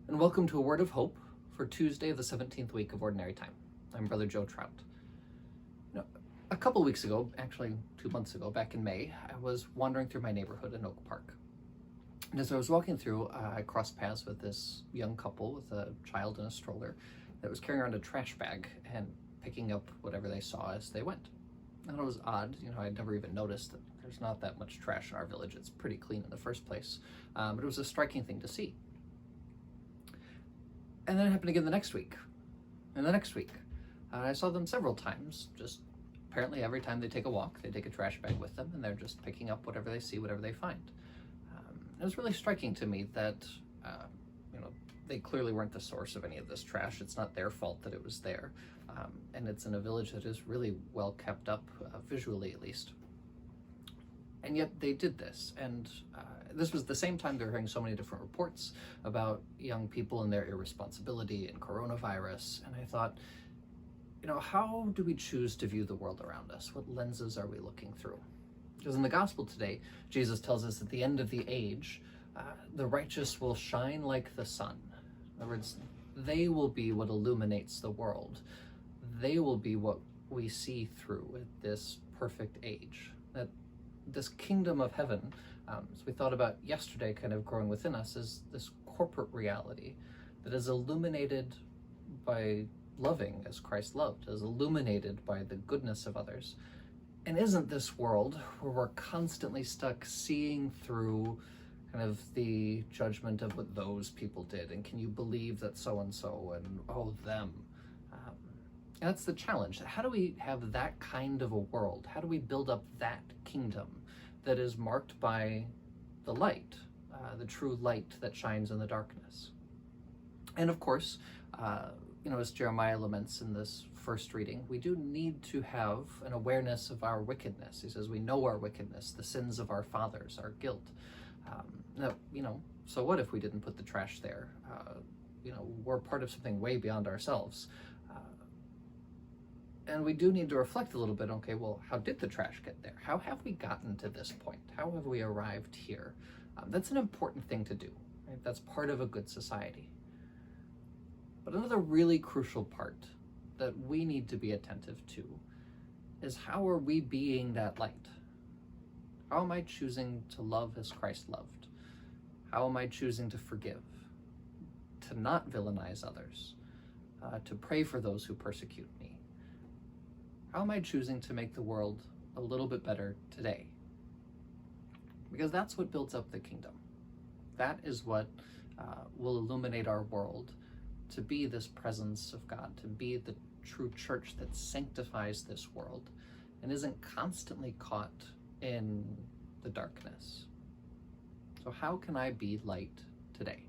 and welcome to a Word of Hope for Tuesday of the 17th week of Ordinary Time. I'm Brother Joe Trout. A couple weeks ago, actually 2 months ago, back in May, I was wandering through my neighborhood in Oak Park. And as I was walking through, I crossed paths with this young couple with a child in a stroller that was carrying around a trash bag and picking up whatever they saw as they went. And it was odd, I'd never even noticed that there's not that much trash in our village. It's pretty clean in the first place, but it was a striking thing to see. And then it happened again the next week, and the next week. I saw them several times, just apparently every time they take a walk, they take a trash bag with them, and they're just picking up whatever they see, whatever they find. It was really striking to me that, they clearly weren't the source of any of this trash. It's not their fault that it was there. And it's in a village that is really well kept up, visually at least. And yet they did this, and this was the same time they were hearing so many different reports about young people and their irresponsibility and coronavirus. And I thought, how do we choose to view the world around us? What lenses are we looking through? Because in the gospel today, Jesus tells us at the end of the age, the righteous will shine like the sun. In other words, they will be what illuminates the world. They will be what we see through at this perfect age. That this kingdom of heaven, as we thought about yesterday, kind of growing within us, is this corporate reality that is illuminated by loving as Christ loved, is illuminated by the goodness of others, and isn't this world where we're constantly stuck seeing through kind of the judgment of what those people did, and can you believe that so-and-so, and oh, them. And that's the challenge. How do we have that kind of a world? How do we build up that kingdom that is marked by the light, the true light that shines in the darkness? And of course, as Jeremiah laments in this first reading, we do need to have an awareness of our wickedness. He says we know our wickedness, the sins of our fathers, our guilt. So what if we didn't put the trash there? We're part of something way beyond ourselves. And we do need to reflect a little bit, okay, well, how did the trash get there? How have we gotten to this point? How have we arrived here? That's an important thing to do, right? That's part of a good society. But another really crucial part that we need to be attentive to is, how are we being that light? How am I choosing to love as Christ loved? How am I choosing to forgive, to not villainize others, to pray for those who persecute me? How am I choosing to make the world a little bit better today? Because that's what builds up the kingdom. That is what will illuminate our world to be this presence of God, to be the true church that sanctifies this world and isn't constantly caught in the darkness. So how can I be light today?